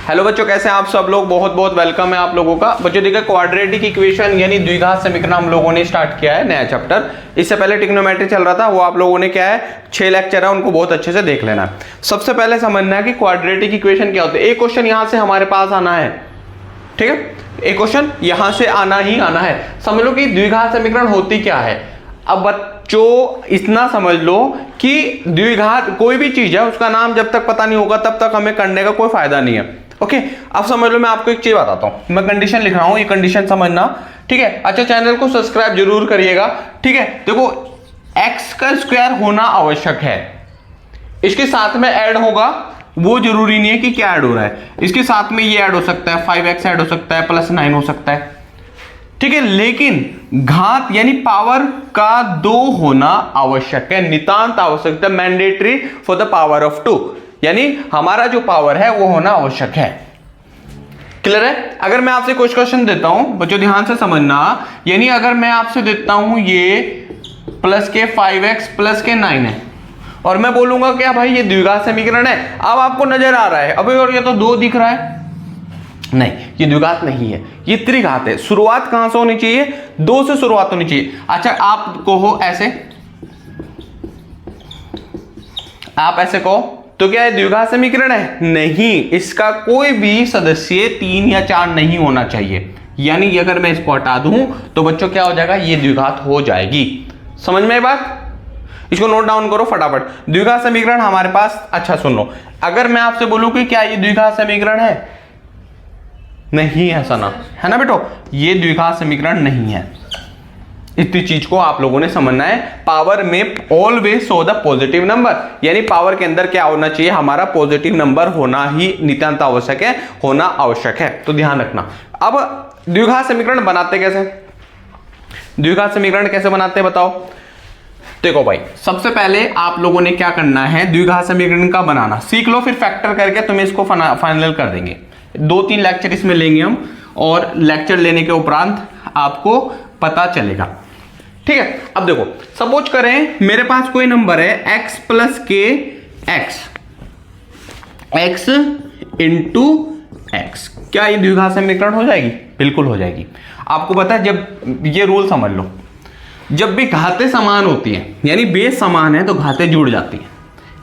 Hello बच्चों, कैसे हैं आप सब लोग। बहुत बहुत वेलकम है आप लोगों का। बच्चों देखिए, क्वाड्रेटिक इक्वेशन यानी द्विघात समीकरण हम लोगों ने स्टार्ट किया है नया चैप्टर। इससे पहले ट्रिग्नोमेट्री चल रहा था, वो आप लोगों ने क्या है 6 लेक्चर है, उनको बहुत अच्छे से देख लेना है। सबसे पहले समझना है कि क्वाड्रेटिक इक्वेशन क्या होता है। एक क्वेश्चन यहां से हमारे पास आना है, ठीक है, एक क्वेश्चन यहां से आना ही आना है। समझ लो कि द्विघात समीकरण होती क्या है। अब बच्चों इतना समझ लो कि द्विघात कोई भी चीज है, उसका नाम जब तक पता नहीं होगा तब तक हमें करने का कोई फायदा नहीं है। ओके, अब समझ लो, मैं आपको एक चीज बताता हूं। मैं कंडीशन लिख रहा हूं, ये कंडीशन समझना, ठीक है। अच्छा, चैनल को सब्सक्राइब जरूर करिएगा, ठीक है। देखो, x का स्क्वायर होना आवश्यक है, इसके साथ में ऐड होगा, वो जरूरी नहीं है कि क्या ऐड हो रहा है। इसके साथ में ये ऐड हो सकता है, 5x ऐड हो सकता है, +9 हो सकता है, ठीक है। लेकिन घात यानी पावर का 2 होना आवश्यक है, नितांत आवश्यक है, mandatory for the power of 2, यानी हमारा जो पावर है वो होना आवश्यक है। क्लियर है। अगर मैं आपसे कुछ क्वेश्चन देता हूं बच्चों, ध्यान से समझना, यानी अगर मैं आपसे देता हूं ये +5x +9 है, और मैं बोलूंगा क्या भाई ये द्विघात समीकरण है। अब आपको नजर आ रहा है, अबे और ये तो 2 दिख रहा है, नहीं, ये द्विघात नहीं है, ये त्रिघात है। शुरुआत कहां से होनी चाहिए? 2 से शुरुआत होनी चाहिए। अच्छा, आप कहो ऐसे, आप ऐसे कहो तो क्या ये द्विघात समीकरण है? नहीं, इसका कोई भी सदस्य 3 या 4 नहीं होना चाहिए। यानी अगर मैं इसको हटा दूं तो बच्चों क्या हो जाएगा, ये द्विघात हो जाएगी। समझ में बात? इसको नोट डाउन करो फटाफट। द्विघात समीकरण हमारे पास, अच्छा सुन लो, अगर मैं आपसे बोलूं कि क्या ये द्विघात समीकरण है? नहीं है सना, है ना बेटो, ये द्विघात समीकरण नहीं है। इतनी चीज को आप लोगों ने समझना है। पावर में always show the positive number, यानी पावर के अंदर क्या होना चाहिए, हमारा पॉजिटिव नंबर होना ही नितांत आवश्यक है, होना आवश्यक है, तो ध्यान रखना। अब द्विघात समीकरण बनाते कैसे? द्विघात समीकरण कैसे बनाते हैं बताओ। देखो भाई, सबसे पहले आप लोगों ने क्या करना है, द्विघात समीकरण का बनाना सीख लो, फिर फैक्टर करके तुम्हें इसको फाइनल कर देंगे। 2-3 लेक्चर इसमें लेंगे हम, और लेक्चर लेने के उपरांत आपको पता चलेगा, ठीक है। अब देखो, सपोज करें मेरे पास कोई नंबर है x + k x into x, क्या ये द्विघात समीकरण हो जाएगी? बिल्कुल हो जाएगी। आपको पता है, जब ये रूल समझ लो, जब भी घातें समान होती हैं, यानी बेस समान है, तो घातें जुड़ जाती हैं।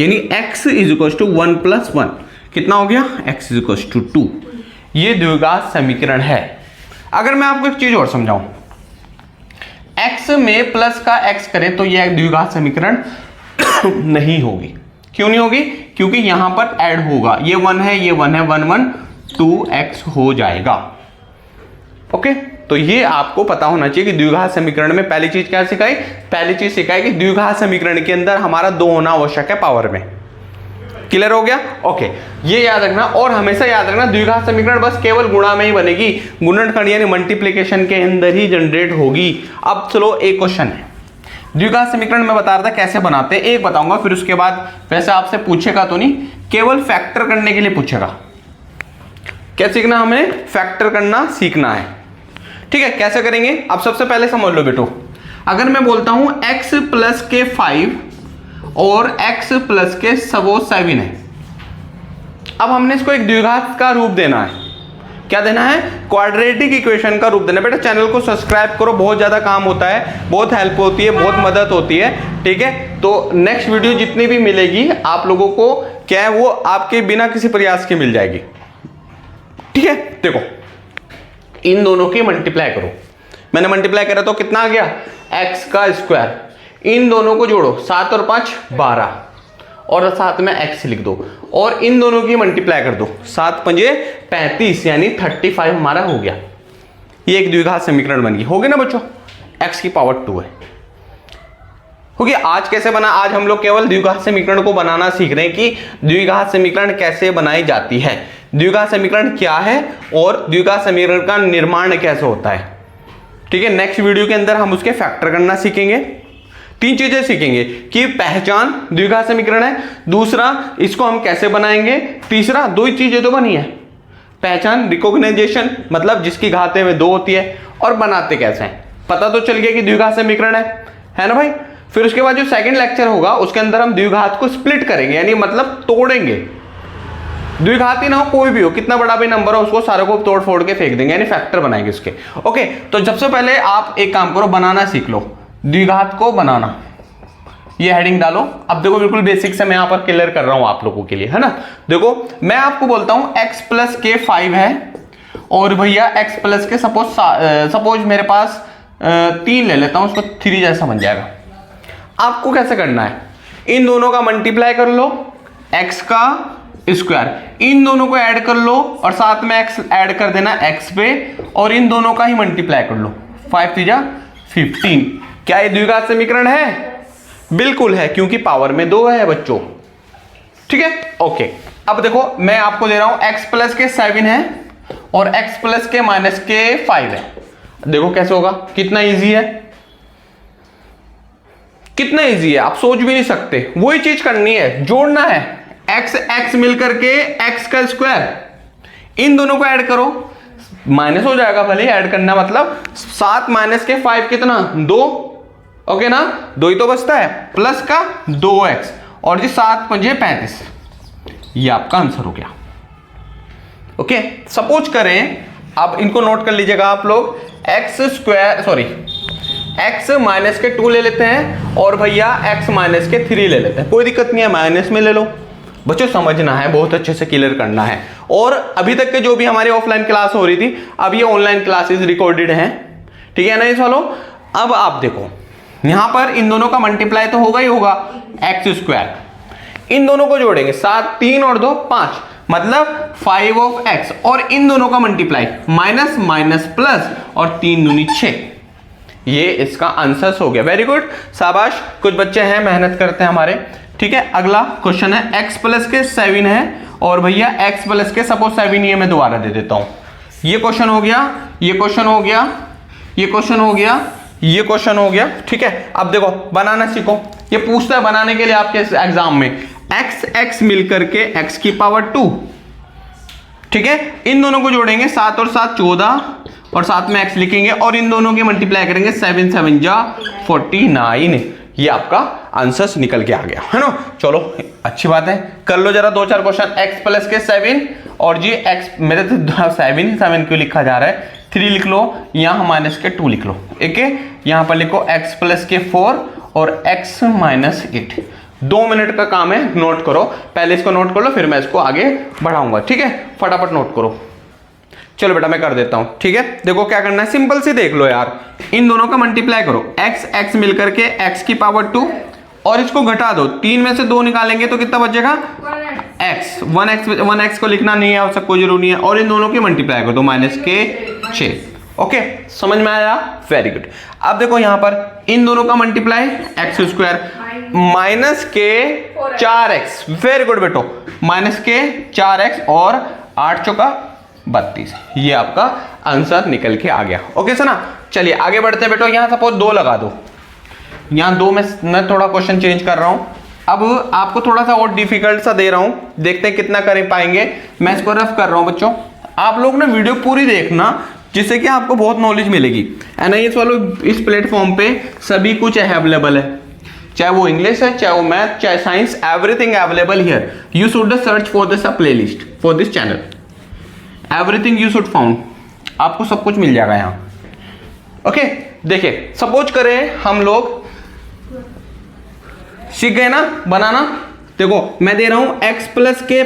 यानी x = 1 + 1 कितना हो गया, x = 2। ये द्विघात समीकरण है। अगर मैं आपको एक चीज और समझाऊं, x में प्लस का x करें तो यह द्विघात समीकरण नहीं होगी। क्यों नहीं होगी? क्योंकि यहां पर ऐड होगा, ये 1 है, ये 1 है, 1 1 2x हो जाएगा। ओके, तो ये आपको पता होना चाहिए कि द्विघात समीकरण में पहली चीज क्या सिखाई? पहली चीज सिखाई कि द्विघात समीकरण के अंदर हमारा 2 होना आवश्यक है पावर में। क्लियर हो गया? ओके, ये याद रखना, और हमेशा याद रखना द्विघात समीकरण बस केवल गुणा में ही बनेगी, गुणनखंड यानी मल्टीप्लिकेशन के अंदर ही जनरेट होगी। अब चलो, एक क्वेश्चन है द्विघात समीकरण में बता रहा था कैसे बनाते हैं, एक बताऊंगा, फिर उसके बाद वैसे आपसे पूछेगा तो नहीं, केवल फैक्टर करने के लिए पूछेगा। क्या सीखना हमें? फैक्टर करना सीखना है, ठीक है। कैसे करेंगे? अब सबसे पहले समझ लो बेटो, अगर मैं बोलता हूं x + k 5 और x + k 7 है, अब हमने इसको एक द्विघात का रूप देना है। क्या देना है? क्वाड्रेटिक इक्वेशन का रूप देना। बेटा चैनल को सब्सक्राइब करो, बहुत ज्यादा काम होता है, बहुत हेल्प होती है, बहुत मदद होती है, ठीक है। तो नेक्स्ट वीडियो जितनी भी मिलेगी आप लोगों को, क्या है, वो आपके बिना किसी प्रयास के मिल जाएगी, ठीक है। देखो, इन दोनों की मल्टीप्लाई करो, मैंने मल्टीप्लाई करा तो कितना आ गया, x का स्क्वायर। इन दोनों को जोड़ो, 7 और 5 12, और साथ में x लिख दो, और इन दोनों की मल्टीप्लाई कर दो, 7 × 5 = 35, यानी 35 हमारा हो गया। ये एक द्विघात समीकरण बन गई, हो गया ना बच्चों, x की पावर 2 है, हो गया। आज कैसे बना? आज हम लोग केवल द्विघात समीकरण को बनाना सीख रहे हैं कि द्विघात समीकरण कैसे बनाई जाती है, द्विघात समीकरण क्या है, और द्विघात समीकरण का निर्माण कैसे होता है, ठीक है। नेक्स्ट वीडियो के अंदर हम उसके फैक्टर करना सीखेंगे। 3 चीजें सीखेंगे कि पहचान द्विघात समीकरण है, दूसरा इसको हम कैसे बनाएंगे, तीसरा 2 ही चीजें तो बनी है, पहचान रिकॉग्नाइजेशन, मतलब जिसकी घातें में 2 होती है, और बनाते कैसे हैं, पता तो चल गया कि द्विघात समीकरण है ना भाई। फिर उसके बाद जो सेकंड लेक्चर होगा उसके अंदर हम द्विघात को स्प्लिट करेंगे, यानी मतलब तोड़ेंगे, द्विघाती ना हो कोई भी हो, कितना बड़ा भी नंबर हो, उसको सारे को तोड़ फोड़ के फेंक देंगे, यानी फैक्टर बनाएंगे उसके। ओके, तो सबसे पहले आप एक काम करो, बनाना सीख लो, द्विघात को बनाना, ये हेडिंग डालो। अब देखो बिल्कुल बेसिक से मैं यहां पर क्लियर कर रहा हूं आप लोगों के लिए, है ना। देखो मैं आपको बोलता हूं x प्लस के 5 है और भैया x प्लस के सपोज मेरे पास 3 ले लेता हूं, उसको 3 जैसा बन जाएगा। आपको कैसे करना है, इन दोनों का मल्टीप्लाई कर लो, x का स्क्वायर, इन दोनों को ऐड कर लो और साथ में x ऐड कर देना x पे और इन दोनों का ही मल्टीप्लाई कर लो, 5 3 15। क्या ये द्विघात समीकरण है? बिल्कुल है, क्योंकि पावर में 2 है बच्चों, ठीक है। ओके, अब देखो मैं आपको दे रहा हूं x प्लस के 7 है और x प्लस के माइनस के 5 है। देखो कैसे होगा, कितना इजी है, कितना इजी है, आप सोच भी नहीं सकते। वही चीज करनी है, जोड़ना है, x मिलकर के x का स्क्वायर, इन दोनों को ऐड करो, माइनस हो जाएगा भले ऐड करना, मतलब 7 माइनस के 5 कितना 2, ओके ना, 2 ही तो बचता है, प्लस का 2x और जी 7 पंजे 35, ये आपका आंसर हो गया। ओके, सपोज करें, अब इनको नोट कर लीजिएगा आप लोग, x माइनस के 2 ले लेते हैं और भैया x माइनस के 3 ले लेते हैं, कोई दिक्कत नहीं है, माइनस में ले लो बच्चों, समझना है, बहुत अच्छे से क्लियर करना है। और अभी तक के जो भी हमारी ऑफलाइन क्लास हो रही थी, अब ये ऑनलाइन क्लासेस रिकॉर्डेड हैं, ठीक है ना इस वालों। अब आप देखो यहां पर इन दोनों का मल्टीप्लाई तो होगा ही होगा, एक्स स्क्वायर, इन दोनों को जोड़ेंगे 7 3 और 2 5, मतलब 5 ऑफ x और इन दोनों का मल्टीप्लाई माइनस माइनस प्लस और 3 दूनी 6, ये इसका आंसर हो गया। वेरी गुड, शाबाश, कुछ बच्चे हैं मेहनत करते हैं हमारे, ठीक है। अगला क्वेश्चन है x प्लस के 7 है और भैया x प्लस के सपोज 7, ये मैं दोबारा दे देता हूं, ये क्वेश्चन हो गया, ये क्वेश्चन हो गया, ये क्वेश्चन हो गया, ये क्वेश्चन हो गया, ठीक है। अब देखो बनाना सीखो, ये पूछता है बनाने के लिए आपके एग्जाम में, x मिलकर के x की पावर 2, ठीक है, इन दोनों को जोड़ेंगे 7 और 7 14 और साथ में x लिखेंगे और इन दोनों के मल्टीप्लाई करेंगे 7 7 जा 49, ये आपका आंसर निकल के आ गया, है ना। चलो अच्छी बात है, कर लो जरा 2-4 क्वेश्चन। x प्लस के 7 और जी x, मेरे तो 7 क्यों लिखा जा रहा है, 3 लिख लो, यहां माइनस के 2 लिख लो, एक है, यहां पर लिखो x प्लस के 4 और x माइनस 8। 2 मिनट का काम है, नोट करो, पहले इसको नोट कर लो, फिर मैं इसको आगे बढ़ाऊंगा, ठीक है, फटाफट नोट करो। चलो बेटा मैं कर देता हूं, ठीक है। देखो क्या करना है, सिंपल सी देख लो यार, इन दोनों का मल्टीप्लाई करो, x मिलकर के x की पावर 2 और इसको घटा दो, 3 में से 2 निकालेंगे तो कितना बचेगा, x 1x को लिखना नहीं है, उसका कोई जरूरी नहीं है, और इन दोनों की मल्टीप्लाई कर दो माइनस के 6। ओके, समझ में आया, वेरी गुड। अब देखो यहां पर इन दोनों का मल्टीप्लाई एक्स स्क्वायर माइनस के 4x, वेरी गुड बेटो, माइनस के 4x और 8 चौका 32, ये आपका आंसर निकल के आ गया। ओके सर ना, चलिए आगे बढ़ते हैं बेटो। यहां सपोज 2 लगा दो, यहां 2 में मैं थोड़ा क्वेश्चन चेंज कर रहा हूं, अब आपको थोड़ा सा और डिफिकल्ट सा दे रहा हूं, देखते हैं कितना कर पाएंगे। मैं इसको रफ कर रहा हूं बच्चों, आप लोग ना वीडियो पूरी देखना, जिससे कि आपको बहुत नॉलेज मिलेगी। एनआईएस वालों इस प्लेटफॉर्म पे सभी कुछ अवेलेबल है, चाहे वो इंग्लिश है, चाहे वो मैथ, चाहे science, everything available here. You should search for this playlist for this channel, everything you should found, आपको सब कुछ मिल जाएगा यहाँ। ओके, देखिए सपोज करें हम लोग सीख गए ना बनाना। देखो मैं दे रहा हूं x प्लस के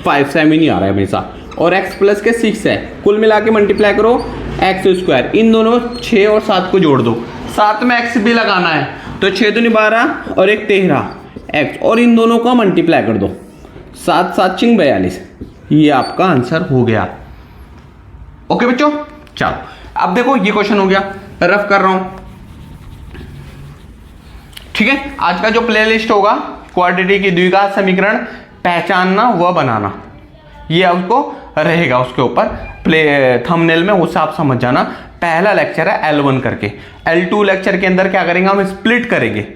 5, 7 नहीं आ रहा है हमेशा, और x प्लस के 6 है, कुल मिला के मल्टीप्लाई करो एक्स स्क्वायर, इन दोनों 6 और 7 को जोड़ दो, साथ में x भी लगाना है, तो 6 दूनी 12 और 1 13 x, और इन दोनों का मल्टीप्लाई कर दो, 7 7 चिंग 42, ये आपका आंसर हो गया। ओके बच्चों, चलो अब देखो ये क्वेश्चन हो गया, रफ कर रहा हूं, ठीक है। आज का जो प्लेलिस्ट होगा क्वाड्रेटिक की द्विघात समीकरण पहचानना व बनाना, ये आपको रहेगा उसके ऊपर थंबनेल में, उससे आप समझ जाना। पहला लेक्चर है L1 करके, L2 लेक्चर के अंदर क्या करेंगे हम, स्प्लिट करेंगे,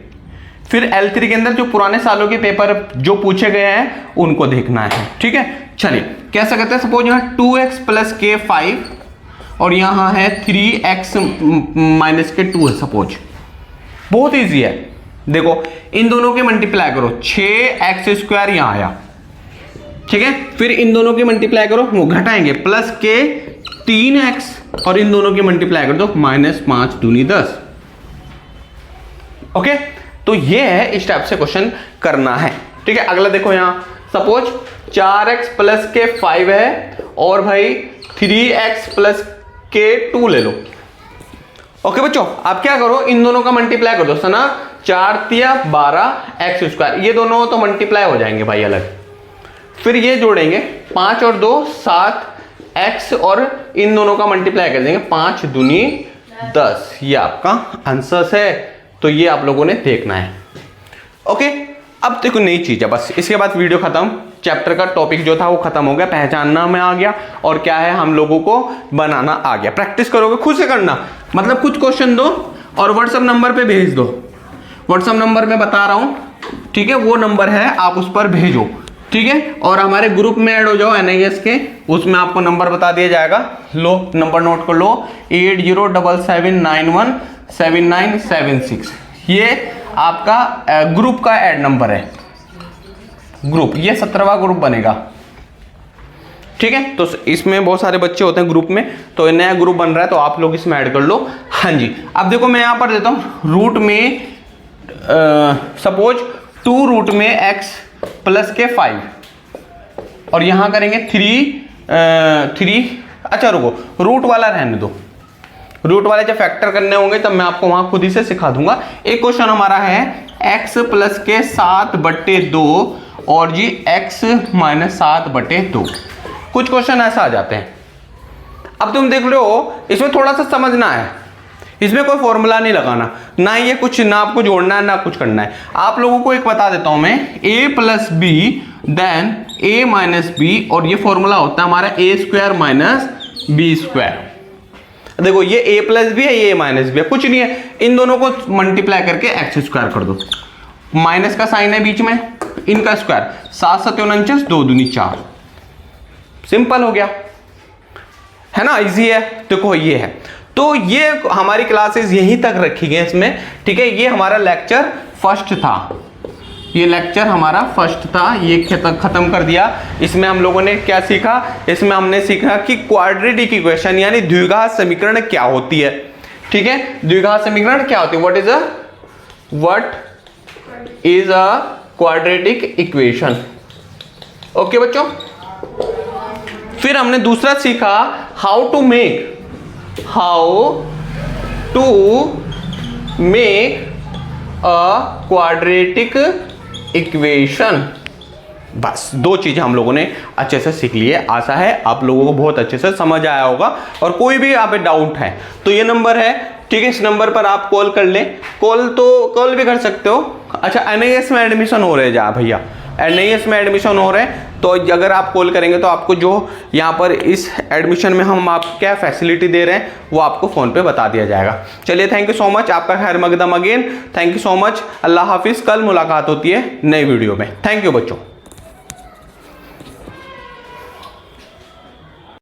फिर L3 के अंदर जो पुराने सालों के पेपर जो पूछे गए हैं उनको देखना है, ठीक है। चलिए कैसा करते हैं, सपोज यहाँ 2x प्लस के 5 और यहाँ है 3x माइनस के 2 है सपोज, बहुत ईजी है। देखो इन दोनों के मल्टीप्लाई करो, 6x स्क्वायर यहाँ आया, ठीक है, फिर इन दोनों की मल्टीप्लाई करो, वो घटाएंगे प्लस के 3x और इन दोनों की मल्टीप्लाई कर दो -5 दूनी 10। ओके, तो ये है, इस टाइप से क्वेश्चन करना है। ठीक है, अगला देखो यहां सपोज 4x प्लस के 5 है और भाई 3x प्लस के 2 ले लो। ओके बच्चों, आप क्या करो, इन दोनों का मल्टीप्लाई कर दो सना, 4 तिया 12x², ये दोनों तो मल्टीप्लाई हो जाएंगे भाई अलग। फिर ये जोड़ेंगे 5 और 2 7x और इन दोनों का मल्टीप्लाई कर देंगे 5 दूनी 10। ये आपका आंसर है, तो ये आप लोगों ने देखना है। ओके, अब देखो नई चीज है बस, इसके बाद वीडियो खत्म। चैप्टर का टॉपिक जो था वो खत्म हो गया, पहचानना में आ गया और क्या है हम लोगों को बनाना आ गया। प्रैक्टिस करोगे, खुद से करना, मतलब कुछ क्वेश्चन दो और व्हाट्सएप नंबर पे भेज दो। व्हाट्सएप नंबर में बता रहा हूं, ठीक है, वो नंबर है, आप उस पर भेजो। ठीक है, और हमारे ग्रुप में ऐड हो जाओ NIS के, उसमें आपको नंबर बता दिया जाएगा। लो नंबर नोट कर लो, 8077917976। ये आपका ग्रुप का ऐड नंबर है, ग्रुप, ये 17वां ग्रुप बनेगा। ठीक है, तो इसमें बहुत सारे बच्चे होते हैं ग्रुप में, तो नया ग्रुप बन रहा है, तो आप लोग इसमें ऐड कर लो। हाँ जी, अब देखो मैं यहां पर देता हूं रूट में सपोज 2 रूट में x प्लस के 5 और यहां करेंगे 3। अच्छा रुको, रूट वाला रहने दो, रूट वाले जब फैक्टर करने होंगे तब मैं आपको वहां खुद ही से सिखा दूंगा। एक क्वेश्चन हमारा है x प्लस के 7/2 और जी x माइनस 7/2। कुछ क्वेश्चन ऐसा आ जाते हैं। अब तुम देख लो, इसमें थोड़ा सा समझना है, इसमें कोई फॉर्मूला नहीं लगाना, ना ये कुछ, ना आपको जोड़ना है ना कुछ करना है। आप लोगों को एक बता देता हूं मैं, a plus B then a minus B, और ये फॉर्मूला होता है हमारा a² माइनस b²। देखो ये a प्लस बी है, ये a माइनस बी है, कुछ नहीं है, इन दोनों को मल्टीप्लाई करके x² कर दो, माइनस का साइन है बीच में, इनका स्क्वायर, 7 7 49 2 दूनी 4, सिंपल हो गया, है ना, इजी है। देखो ये है, तो ये हमारी क्लासेस यहीं तक रखी गई इसमें। ठीक है, ये हमारा लेक्चर फर्स्ट था, ये लेक्चर हमारा फर्स्ट था, ये खत्म कर दिया। इसमें हम लोगों ने क्या सीखा, इसमें हमने सीखा कि क्वाड्रेटिक इक्वेशन यानी द्विघात समीकरण क्या होती है। ठीक है, द्विघात समीकरण क्या होती है, what is a quadratic equation. Okay बच्चों, फिर हमने दूसरा सीखा how to make a quadratic equation. बस 2 चीजें हम लोगों ने अच्छे से सीख ली है। आशा है आप लोगों को बहुत अच्छे से समझ आया होगा, और कोई भी यहाँ पे डाउट है तो ये नंबर है, ठीक है, इस नंबर पर आप कॉल कर लें, कॉल भी कर सकते हो। अच्छा, NIS में एडमिशन हो रहे हैं जा भैया, NIS में एडमिशन हो रहे हैं, तो अगर आप कॉल करेंगे तो आपको जो यहाँ पर इस एडमिशन में हम आपको क्या फैसिलिटी दे रहे हैं वो आपको फ़ोन पे बता दिया जाएगा। चलिए, थैंक यू सो मच, आपका खैर मकदम again, thank you so much, अल्लाह हाफिज़। कल मुलाकात होती है नई वीडियो में। थैंक यू बच्चों।